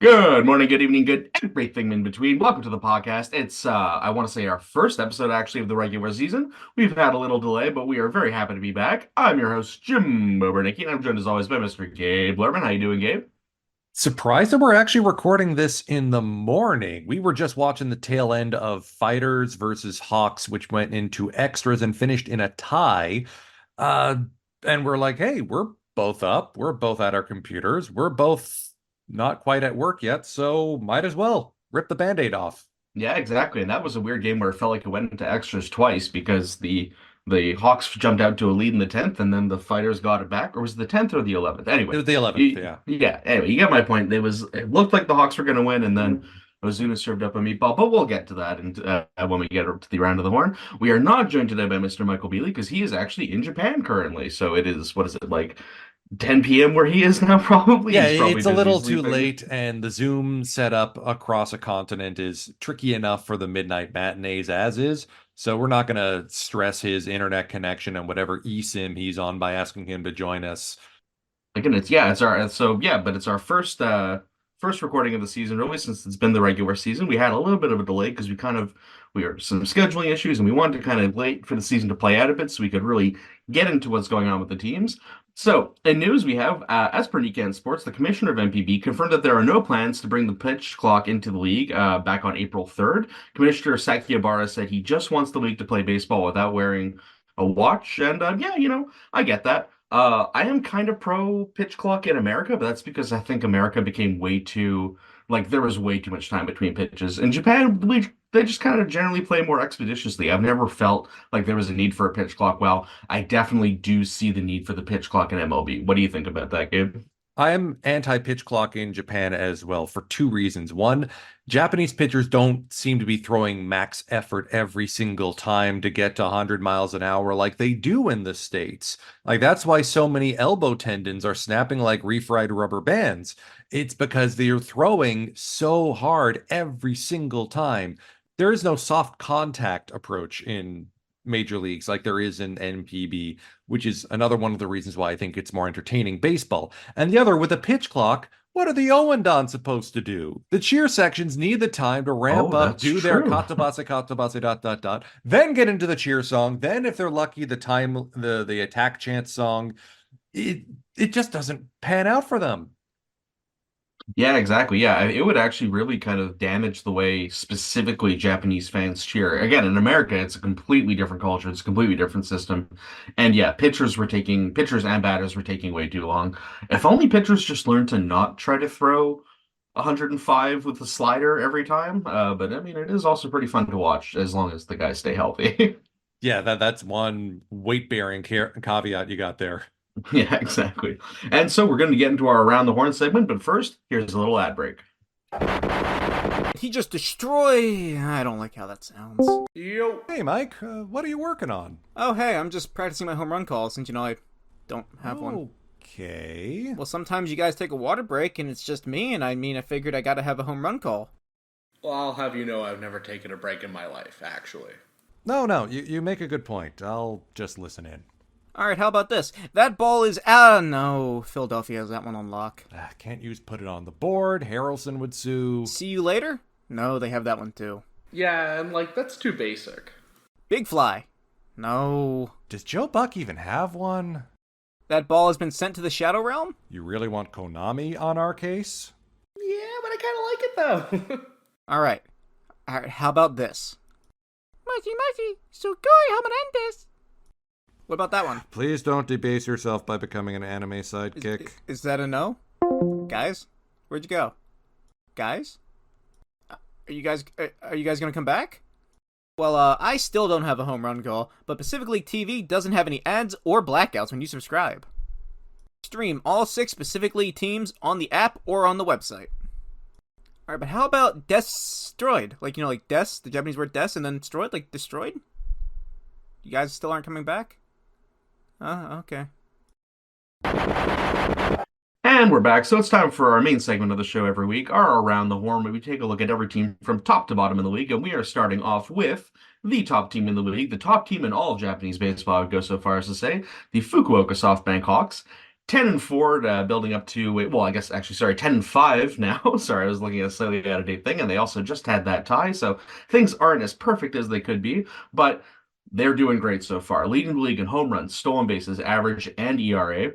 Good morning, good evening, good everything in between. Welcome to the podcast. It's I want to say our first episode actually of the regular season. We've had a little delay, but we are very happy to be back. I'm your host, Jim Obernicki, and I'm joined as always by Mr. Gabe Lerman. How you doing, Gabe? Surprised that we're actually recording this in the morning. We were just watching the tail end of Fighters versus Hawks, which went into extras and finished in a tie. Uh, and we're like, hey, we're both up. We're both at our computers. We're both not quite at work yet, so might as well rip the Band-Aid off. Yeah, exactly. And that was a weird game where it felt like it went into extras twice because the Hawks jumped out to a lead in the 10th and then the Fighters got it back. Or was it the 10th or the 11th? It Anyway, was the 11th, yeah. yeah, anyway, you get my point. It looked like the Hawks were going to win and then Ozuna served up a meatball, but we'll get to that and when we get to the round of the horn. We are not joined today by Mr. Michael Beasley because he is actually in Japan currently. So it is, what is it, like 10 p.m. where he is now, probably? Yeah, He's probably it's a busy little too sleeping. late, and the Zoom setup across a continent is tricky enough for the midnight matinees as is. So we're not going to stress his internet connection and whatever eSIM he's on by asking him to join us. Again, but it's our first recording of the season, really, since it's been the regular season. We had a little bit of a delay because we were some scheduling issues and we wanted to kind of wait for the season to play out a bit so we could really get into what's going on with the teams. So, in news, we have, as per Nikkei Sports, the commissioner of MPB confirmed that there are no plans to bring the pitch clock into the league back on April 3rd. Commissioner Sakihabara said he just wants the league to play baseball without wearing a watch. And yeah, I get that. I am kind of pro pitch clock in America, but that's because I think America became way too, like, there was way too much time between pitches. In Japan, they just kind of generally play more expeditiously. I've never felt like there was a need for a pitch clock. Well, I definitely do see the need for the pitch clock in MLB. What do you think about that, Gabe? I'm anti-pitch clock in Japan as well for two reasons. One, Japanese pitchers don't seem to be throwing max effort every single time to get to 100 miles an hour like they do in the States. Like that's why so many elbow tendons are snapping like refried rubber bands. It's because they're throwing so hard every single time. There is no soft contact approach in major leagues like there is in NPB, which is another one of the reasons why I think it's more entertaining baseball. And the other, with a pitch clock, what are the Owendons supposed to do? The cheer sections need the time to ramp Oh, up, that's do their true. katabase, katabase, dot, dot, dot, then get into the cheer song. Then, if they're lucky, the attack chant song. It it just doesn't pan out for them. Yeah, exactly. Yeah, it would actually really kind of damage the way specifically Japanese fans cheer. Again, in America, it's a completely different culture. It's a completely different system. And yeah, pitchers and batters were taking way too long. If only pitchers just learned to not try to throw 105 with the slider every time. But I mean, it is also pretty fun to watch as long as the guys stay healthy. Yeah, that's one weight bearing caveat you got there. Yeah, exactly. And so we're going to get into our Around the Horn segment, but first, here's a little ad break. He just destroy. I don't like how that sounds. Yo. Hey, Mike, what are you working on? Oh, hey, I'm just practicing my home run call since I don't have one. Okay. Well, sometimes you guys take a water break and it's just me, and I figured I gotta have a home run call. Well, I'll have you know I've never taken a break in my life, actually. No, you make a good point. I'll just listen in. Alright, how about this? That ball is. Ah, no. Philadelphia has that one on lock. Can't use put it on the board. Harrelson would sue. See you later? No, they have that one too. Yeah, and that's too basic. Big fly. No. Does Joe Buck even have one? That ball has been sent to the Shadow Realm? You really want Konami on our case? Yeah, but I kind of like it, though. Alright, how about this? Mushy, sugoi hamanentes. What about that one? Please don't debase yourself by becoming an anime sidekick. Is that a no? Guys? Where'd you go? Guys? Are you guys gonna come back? Well, I still don't have a home run call, but Pacific League TV doesn't have any ads or blackouts when you subscribe. Stream all 6 Pacific League teams on the app or on the website. Alright, but how about destroyed? Like des, the Japanese word des, and then destroyed, like destroyed? You guys still aren't coming back? Okay. And we're back. So it's time for our main segment of the show every week, our Around the Horn, where we take a look at every team from top to bottom in the league. And we are starting off with the top team in the league, the top team in all of Japanese baseball, I would go so far as to say, the Fukuoka SoftBank Hawks. 10-4, building up to wait, well, I guess actually, sorry, 10-5 now. Sorry, I was looking at a slightly out of date thing, and they also just had that tie, so things aren't as perfect as they could be, but they're doing great so far. Leading the league in home runs, stolen bases, average, and ERA.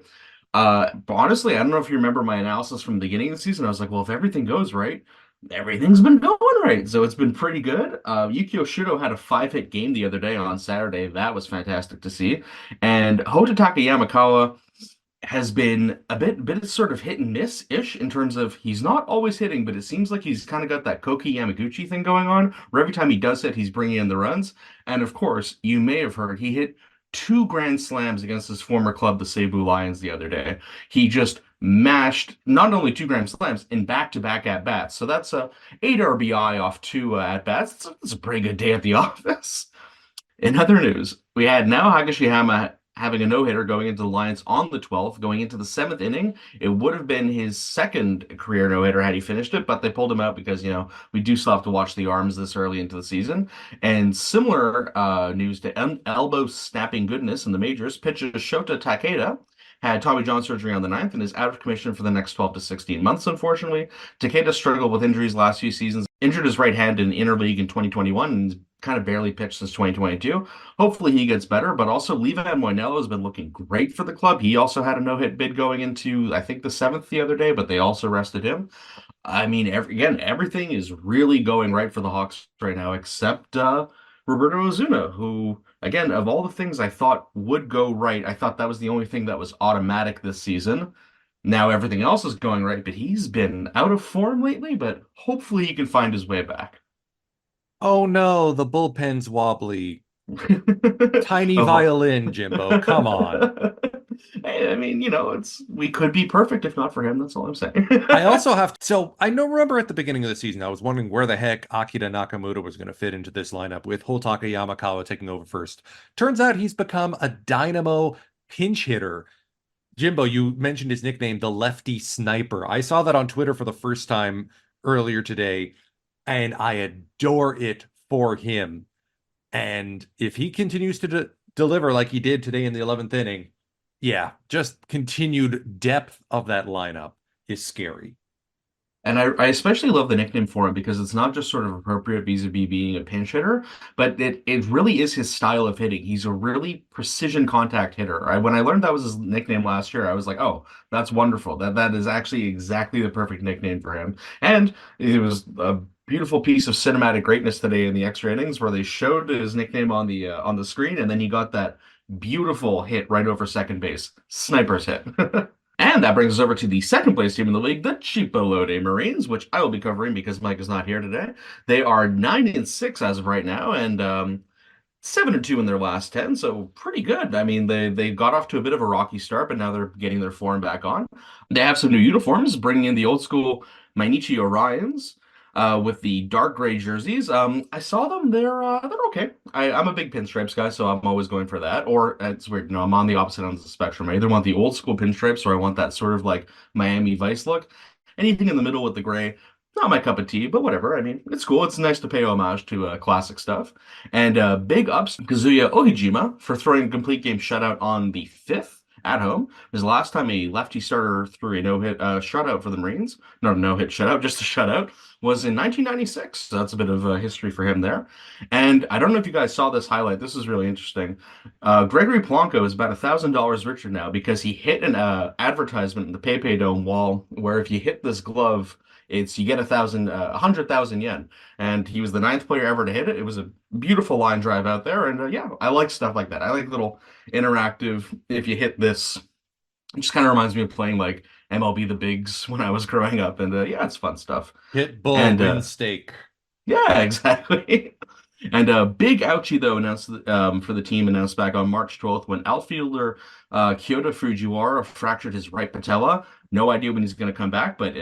But honestly, I don't know if you remember my analysis from the beginning of the season. I was like, well, if everything goes right, everything's been going right. So it's been pretty good. Yukio Shudo had a 5-hit game the other day on Saturday. That was fantastic to see. And Hotataka Yamakawa has been a bit sort of hit and miss-ish in terms of he's not always hitting, but it seems like he's kind of got that Koki Yamaguchi thing going on, where every time he does hit, he's bringing in the runs. And of course, you may have heard he hit two grand slams against his former club, the Cebu Lions, the other day. He just mashed not only two grand slams in back-to-back at-bats. So that's 8 RBI off two at-bats. It's a pretty good day at the office. In other news, we had Nao Higashihama having a no-hitter going into the Lions on the 12th, going into the 7th inning. It would have been his second career no-hitter had he finished it, but they pulled him out because, we do still have to watch the arms this early into the season. And similar news to elbow snapping goodness in the majors, pitcher Shota Takeda had Tommy John surgery on the 9th and is out of commission for the next 12 to 16 months, unfortunately. Takeda struggled with injuries last few seasons, injured his right hand in interleague in 2021 and kind of barely pitched since 2022. Hopefully he gets better, but also Levan Moinello has been looking great for the club. He also had a no-hit bid going into, I think, the 7th the other day, but they also rested him. I mean, everything is really going right for the Hawks right now, except Roberto Ozuna, who, again, of all the things I thought would go right, I thought that was the only thing that was automatic this season. Now everything else is going right, but he's been out of form lately, but hopefully he can find his way back. Oh no, the bullpen's wobbly. Tiny Oh. violin, Jimbo. Come on. I mean, we could be perfect if not for him. That's all I'm saying. I also remember at the beginning of the season, I was wondering where the heck Akira Nakamura was going to fit into this lineup with Hotaka Yamakawa taking over first. Turns out he's become a dynamo pinch hitter. Jimbo, you mentioned his nickname, the Lefty Sniper. I saw that on Twitter for the first time earlier today, and I adore it for him. And if he continues to deliver like he did today in the 11th inning, yeah, just continued depth of that lineup is scary. And I especially love the nickname for him because it's not just sort of appropriate vis-a-vis being a pinch hitter, but it really is his style of hitting. He's a really precision contact hitter. When I learned that was his nickname last year, I was like, oh, that's wonderful. That is actually exactly the perfect nickname for him. And it was a beautiful piece of cinematic greatness today in the extra innings where they showed his nickname on the screen, and then he got that beautiful hit right over second base. Sniper's hit. And that brings us over to the second place team in the league, the Chipolode Marines, which I will be covering because Mike is not here today. They are 9-6 as of right now, and 7-2 in their last 10, so pretty good. I mean, they got off to a bit of a rocky start, but now they're getting their form back on. They have some new uniforms, bringing in the old school Mainichi Orions. With the dark gray jerseys. I saw them. They're okay. I'm a big pinstripes guy, so I'm always going for that. Or it's weird, I'm on the opposite end of the spectrum. I either want the old school pinstripes or I want that sort of like Miami Vice look. Anything in the middle with the gray, not my cup of tea, but whatever. I mean, it's cool. It's nice to pay homage to classic stuff. And big ups Kazuya Ohijima for throwing a complete game shutout on the 5th. At home. It was the last time a lefty starter threw a no-hit shutout for the Marines. Not a no-hit shutout, just a shutout. Was in 1996. So that's a bit of history for him there. And I don't know if you guys saw this highlight. This is really interesting. Gregory Polanco is about $1,000 richer now because he hit an advertisement in the PayPay Dome wall where if you hit this glove, you get 100,000 yen. And he was the 9th player ever to hit it. It was a beautiful line drive out there. And yeah, I like stuff like that. I like little interactive, if you hit this, it just kind of reminds me of playing like MLB The Bigs when I was growing up. And yeah, it's fun stuff. Hit bull, win steak. Yeah, exactly. And a big ouchie, though, announced for the team announced back on March 12th when outfielder Kyoto Fujiwara fractured his right patella. No idea when he's going to come back, but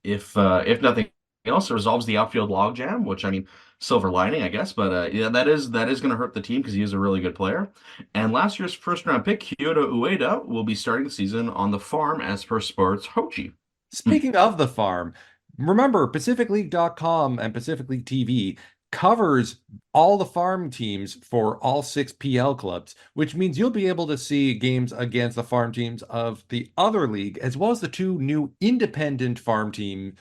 if nothing else, it resolves the outfield logjam, which, I mean, silver lining, I guess. But yeah, that is going to hurt the team because he is a really good player. And last year's first-round pick, Kyoto Ueda, will be starting the season on the farm as per Sports Hochi. Speaking of the farm, remember, PacificLeague.com and Pacific League TV covers all the farm teams for all 6 PL clubs, which means you'll be able to see games against the farm teams of the other league, as well as the 2 new independent farm teams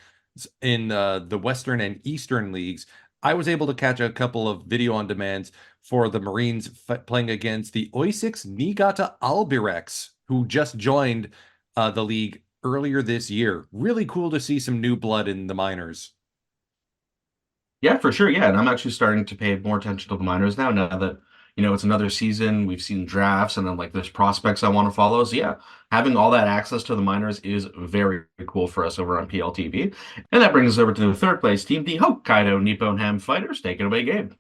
in the Western and Eastern leagues. I was able to catch a couple of video on demands for the Marines playing against the Oisix Niigata Albirex, who just joined the league earlier this year. Really cool to see some new blood in the minors. Yeah, for sure. Yeah, and I'm actually starting to pay more attention to the minors now that, it's another season. We've seen drafts and then like there's prospects I want to follow. So yeah, having all that access to the minors is very cool for us over on PLTV. And that brings us over to the third place team, the Hokkaido Nippon Ham Fighters. Take it away, Gabe.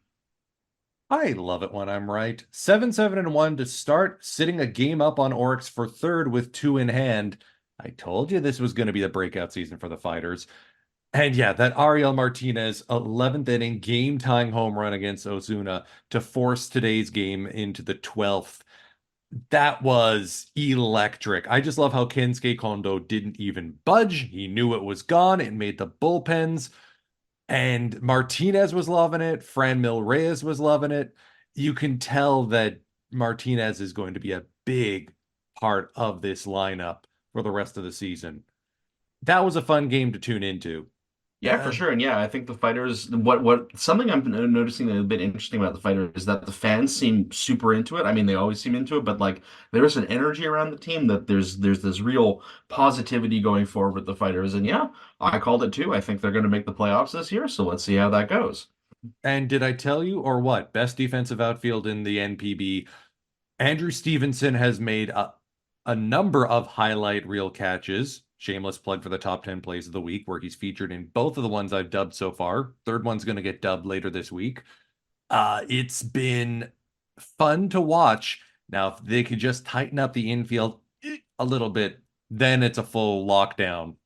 I love it when I'm right. 7-7-1 to start, sitting a game up on Oryx for third with 2 in hand. I told you this was going to be the breakout season for the Fighters. And yeah, that Ariel Martinez 11th inning game tying home run against Ozuna to force today's game into the 12th. That was electric. I just love how Kensuke Kondo didn't even budge. He knew it was gone. It made the bullpens. And Martinez was loving it. Franmil Reyes was loving it. You can tell that Martinez is going to be a big part of this lineup for the rest of the season. That was a fun game to tune into. Yeah, for sure. And yeah, I think the fighters, what something I'm noticing that's a bit interesting about the fighters is that the fans seem super into it. I mean, they always seem into it, but like there is an energy around the team that there's this real positivity going forward with the fighters. And yeah, I called it too. I think they're going to make the playoffs this year, so let's see how that goes. And did I tell you or what? Best defensive outfield in the NPB. Andrew Stevenson has made a number of highlight reel catches. Shameless plug for the top 10 plays of the week, where he's featured in both of the ones I've dubbed so far. Third one's going to get dubbed later this week. It's been fun to watch. Now, if they could just tighten up the infield a little bit, then it's a full lockdown.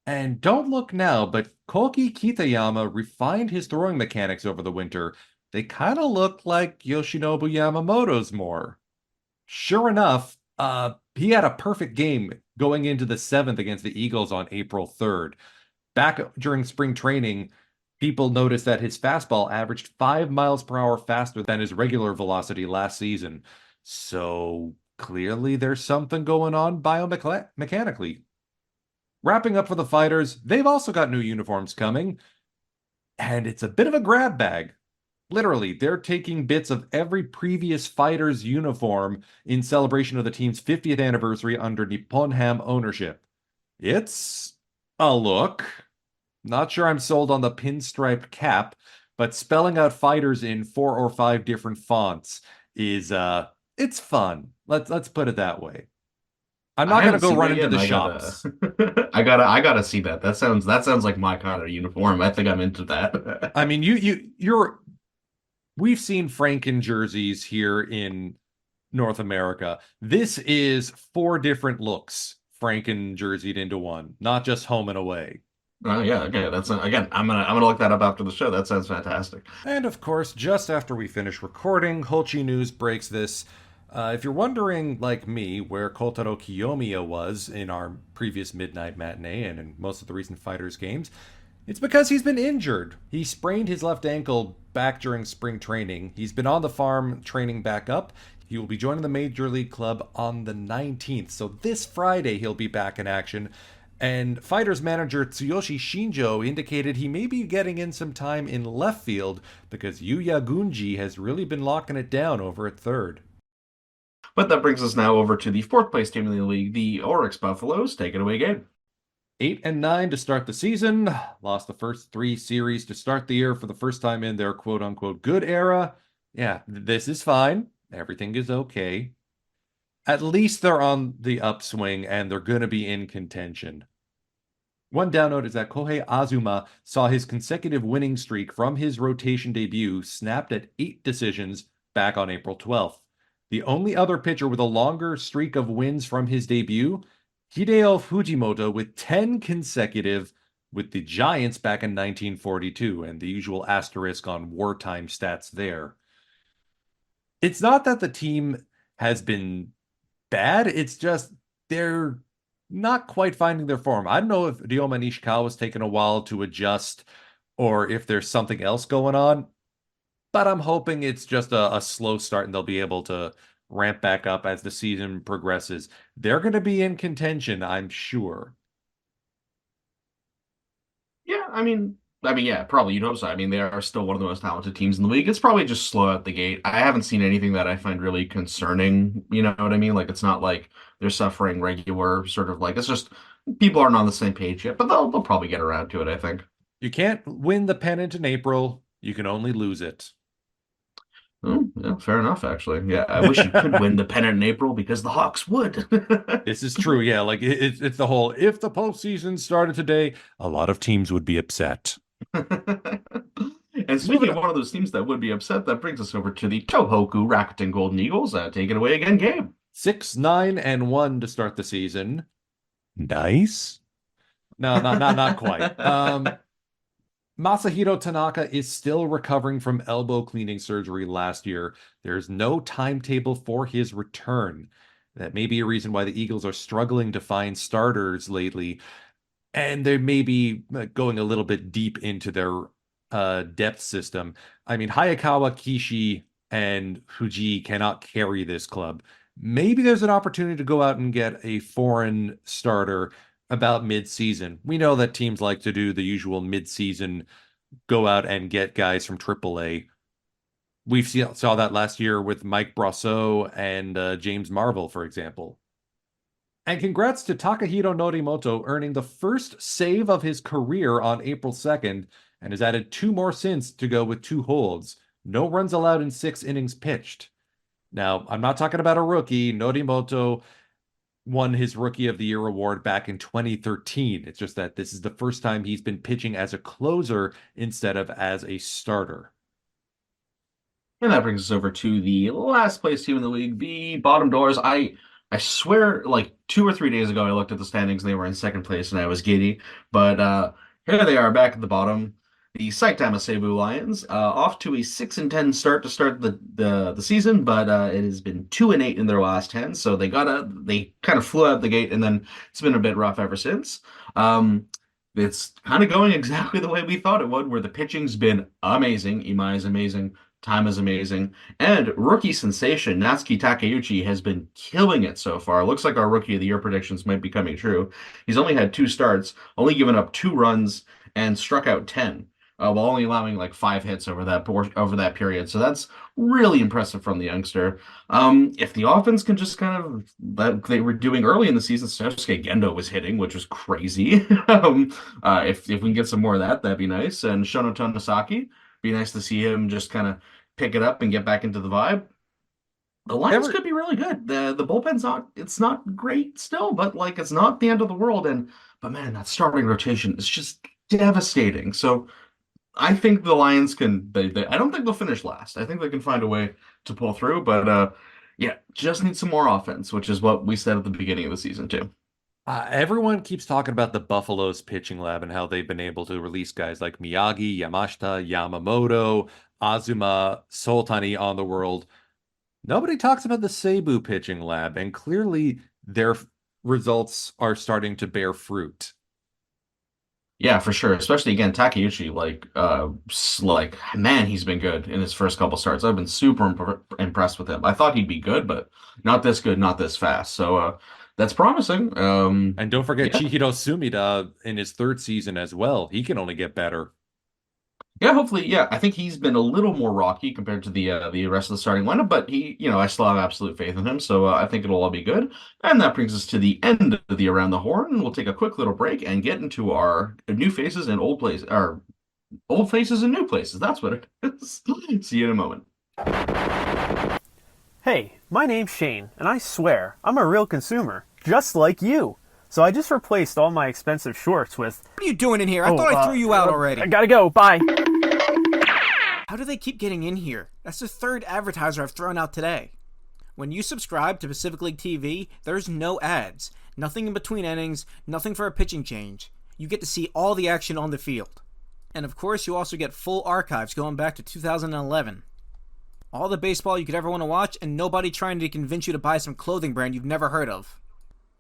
And don't look now, but Koki Kitayama refined his throwing mechanics over the winter. They kind of look like Yoshinobu Yamamoto's more. Sure enough, he had a perfect game going into the 7th against the Eagles on April 3rd. Back during spring training, people noticed that his fastball averaged 5 miles per hour faster than his regular velocity last season. So clearly there's something going on biomechanically. Wrapping up for the Fighters, they've also got new uniforms coming, and it's a bit of a grab bag. Literally, they're taking bits of every previous Fighters uniform in celebration of the team's 50th anniversary under Nippon Ham ownership. It's a look. Not sure I'm sold on the pinstripe cap, but spelling out Fighters in 4 or 5 different fonts is it's fun. Let's put it that way. I'm not gonna go run into the shops. I gotta see that. That sounds like my kind of uniform. I think I'm into that. I mean, we've seen Franken jerseys here in North America. This is 4 different looks Franken jerseyed into one, not just home and away. Oh yeah, okay. That's again. I'm gonna look that up after the show. That sounds fantastic. And of course, just after we finish recording, Hochi News breaks this. If you're wondering, like me, where Kotaro Kiyomiya was in our previous midnight matinee and in most of the recent Fighters games, it's because he's been injured. He sprained his left ankle back during spring training. He's been on the farm training back up. He will be joining the Major League Club on the 19th. So this Friday, he'll be back in action. And Fighters manager Tsuyoshi Shinjo indicated he may be getting in some time in left field because Yuya Gunji has really been locking it down over at third. But that brings us now over to the 4th place team in the league, the Oryx Buffaloes. Take it away, Gabe. 8-9 to start the season. Lost the first 3 series to start the year for the first time in their quote-unquote good era. Yeah, this is fine. Everything is okay. At least they're on the upswing and they're going to be in contention. One down note is that Kohei Azuma saw his consecutive winning streak from his rotation debut snapped at 8 decisions back on April 12th. The only other pitcher with a longer streak of wins from his debut, Hideo Fujimoto, with 10 consecutive with the Giants back in 1942, and the usual asterisk on wartime stats there. It's not that the team has been bad, it's just they're not quite finding their form. I don't know if Ryoma Nishikawa was taking a while to adjust or if there's something else going on. But I'm hoping it's just a slow start and they'll be able to ramp back up as the season progresses. They're going to be in contention, I'm sure. Yeah, yeah, probably you'd hope so. I mean, they are still one of the most talented teams in the league. It's probably just slow out the gate. I haven't seen anything that I find really concerning. You know what I mean? Like, it's not like they're suffering regular sort of like it's just people aren't on the same page yet, but they'll probably get around to it, I think. You can't win the pennant in April. You can only lose it. Oh, yeah, fair enough, actually. Yeah, I wish you could win the pennant in April because the Hawks would. This is true. Yeah, like it's the whole if the postseason started today, a lot of teams would be upset. And speaking of one of those teams that would be upset, that brings us over to the Tohoku Rakuten Golden Eagles. Take it away again, Gabe. 6-9-1 to start the season. Nice. No, not quite. Masahiro Tanaka is still recovering from elbow cleaning surgery last year. There's no timetable for his return. That may be a reason why the Eagles are struggling to find starters lately. And they may be going a little bit deep into their depth system. I mean, Hayakawa, Kishi, and Fuji cannot carry this club. Maybe there's an opportunity to go out and get a foreign starter about mid-season. We know that teams like to do the usual mid-season go out and get guys from AAA. Saw that last year with Mike Brosseau and James Marvel, for example. And congrats to Takahiro Norimoto earning the first save of his career on April 2nd and has added 2 more since to go with 2 holds. No runs allowed in 6 innings pitched. Now, I'm not talking about a rookie. Norimoto won his Rookie of the Year award back in 2013. It's just that this is the first time he's been pitching as a closer instead of as a starter. And that brings us over to the last place team in the league, the bottom dwellers. I swear, like 2 or 3 days ago, I looked at the standings and they were in second place, and I was giddy. But here they are back at the bottom. The Saitama Seibu Lions, off to a 6-10 start to start the season, but it has been 2-8 in their last 10. So they kind of flew out the gate, and then it's been a bit rough ever since. It's kind of going exactly the way we thought it would, where the pitching's been amazing. Imai is amazing. Time is amazing. And rookie sensation Natsuki Takeuchi has been killing it so far. Looks like our Rookie of the Year predictions might be coming true. He's only had 2 starts, only given up 2 runs, and struck out 10, while only allowing like 5 hits over that period. So that's really impressive from the youngster. If the offense can just kind of that they were doing early in the season, Satosuke Gendo was hitting, which was crazy. If we can get some more of that, that'd be nice. And Shono Tonosaki, be nice to see him just kind of pick it up and get back into the vibe. The Lions could be really good. The bullpen's not great still, but like it's not the end of the world. But man, that starting rotation is just devastating. So I think the Lions can. I don't think they'll finish last. I think they can find a way to pull through. But yeah, just need some more offense, which is what we said at the beginning of the season too. Everyone keeps talking about the Buffalo's pitching lab and how they've been able to release guys like Miyagi, Yamashita, Yamamoto, Azuma, Soltani on the world. Nobody talks about the Seibu pitching lab, and clearly their results are starting to bear fruit. Yeah, for sure. Especially again, Takeuchi, like man, he's been good in his first couple starts. I've been super impressed with him. I thought he'd be good, but not this good, not this fast. So that's promising. And don't forget yeah. Chihiro Sumida in his 3rd season as well. He can only get better. Yeah, hopefully, yeah. I think he's been a little more rocky compared to the rest of the starting lineup, but I still have absolute faith in him, so I think it'll all be good. And that brings us to the end of the Around the Horn. We'll take a quick little break and get into our new faces and old places, our old faces and new places. That's what it is. See you in a moment. Hey, my name's Shane, and I swear, I'm a real consumer, just like you. So I just replaced all my expensive shorts with... What are you doing in here? I thought I threw you out already. I gotta go, bye. How do they keep getting in here? That's the 3rd advertiser I've thrown out today. When you subscribe to Pacific League TV, there's no ads. Nothing in between innings, nothing for a pitching change. You get to see all the action on the field. And of course, you also get full archives going back to 2011. All the baseball you could ever want to watch, and nobody trying to convince you to buy some clothing brand you've never heard of.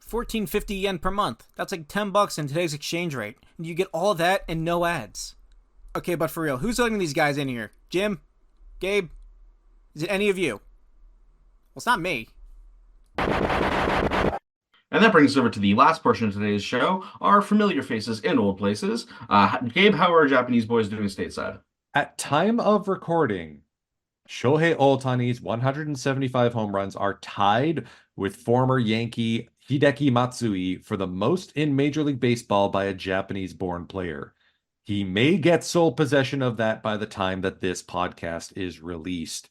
1450 yen per month. That's like $10 in today's exchange rate. And you get all that and no ads. Okay, but for real, who's letting these guys in here? Jim? Gabe? Is it any of you? Well, it's not me. And that brings us over to the last portion of today's show, our familiar faces in old places. Gabe, how are Japanese boys doing stateside? At time of recording, Shohei Ohtani's 175 home runs are tied with former Yankee Hideki Matsui for the most in Major League Baseball by a Japanese-born player. He may get sole possession of that by the time that this podcast is released.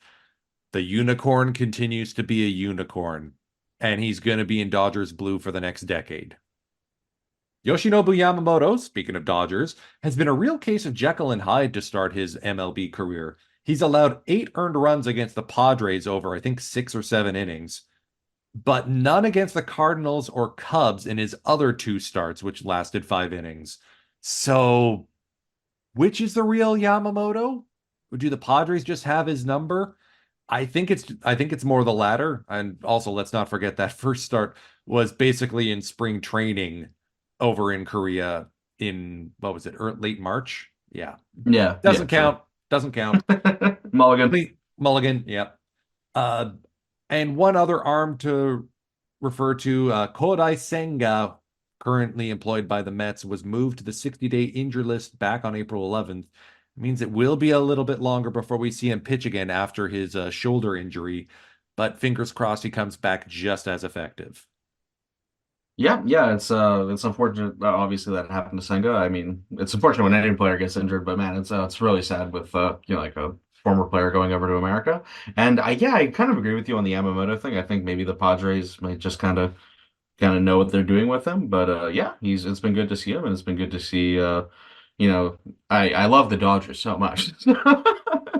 The unicorn continues to be a unicorn, and he's going to be in Dodgers blue for the next decade. Yoshinobu Yamamoto, speaking of Dodgers, has been a real case of Jekyll and Hyde to start his MLB career. He's allowed 8 earned runs against the Padres over, I think, 6 or 7 innings, but none against the Cardinals or Cubs in his other 2 starts, which lasted 5 innings. So, which is the real Yamamoto? Do the Padres just have his number? I think it's more the latter. And also, let's not forget that first start was basically in spring training over in Korea in, what was it, late March? Yeah. Yeah. Doesn't count. Doesn't count. Mulligan. Mulligan, yep. And one other arm to refer to, Kodai Senga, currently employed by the Mets, was moved to the 60-day injury list back on April 11th. It means it will be a little bit longer before we see him pitch again after his shoulder injury, but fingers crossed he comes back just as effective. Yeah, it's unfortunate, obviously, that it happened to Senga. I mean, it's unfortunate when any player gets injured, but man, it's really sad with like a former player going over to America. And I kind of agree with you on the Yamamoto thing. I think maybe the Padres might just kind of know what they're doing with him. But it's been good to see him, and it's been good to see I love the Dodgers so much.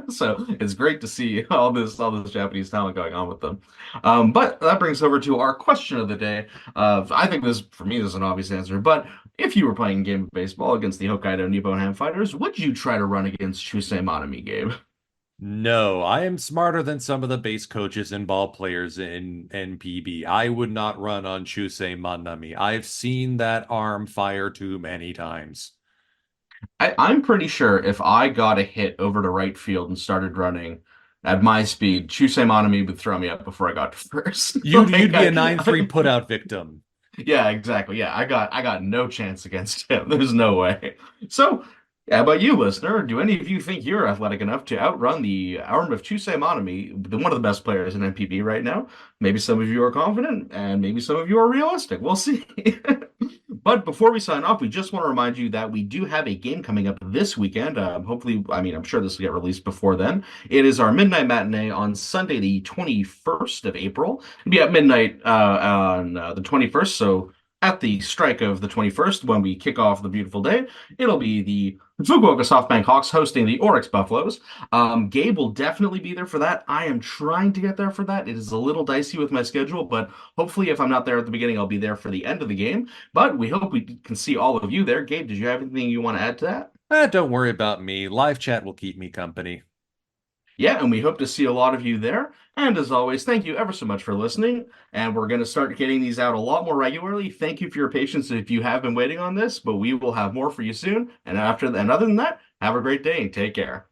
So it's great to see all this Japanese talent going on with them. But that brings over to our question of the day. I think this, for me, is an obvious answer. But if you were playing a game of baseball against the Hokkaido Nippon Ham Fighters, would you try to run against Chusei Manami, Gabe? No, I am smarter than some of the base coaches and ball players in NPB. I would not run on Chusei Manami. I've seen that arm fire too many times. I'm pretty sure if I got a hit over to right field and started running at my speed, Chusei Manami would throw me up before I got to first. You'd Like, be a 9-3 put-out victim. Yeah, exactly. Yeah, I got no chance against him. There's no way. So, how about you, listener? Do any of you think you're athletic enough to outrun the arm of Chusei Manami, one of the best players in NPB right now? Maybe some of you are confident, and maybe some of you are realistic. We'll see. But before we sign off, we just want to remind you that we do have a game coming up this weekend. Hopefully, I mean, I'm sure this will get released before then. It is our midnight matinee on Sunday, the 21st of April. It'll be at midnight on the 21st, so at the strike of the 21st, when we kick off the beautiful day, it'll be the Fukuoka SoftBank Hawks hosting the Oryx Buffaloes. Gabe will definitely be there for that. I am trying to get there for that. It is a little dicey with my schedule, but hopefully if I'm not there at the beginning, I'll be there for the end of the game. But we hope we can see all of you there. Gabe, did you have anything you want to add to that? Don't worry about me. Live chat will keep me company. Yeah, and we hope to see a lot of you there. And as always, thank you ever so much for listening. And we're going to start getting these out a lot more regularly. Thank you for your patience if you have been waiting on this, but we will have more for you soon. And other than that, have a great day and take care.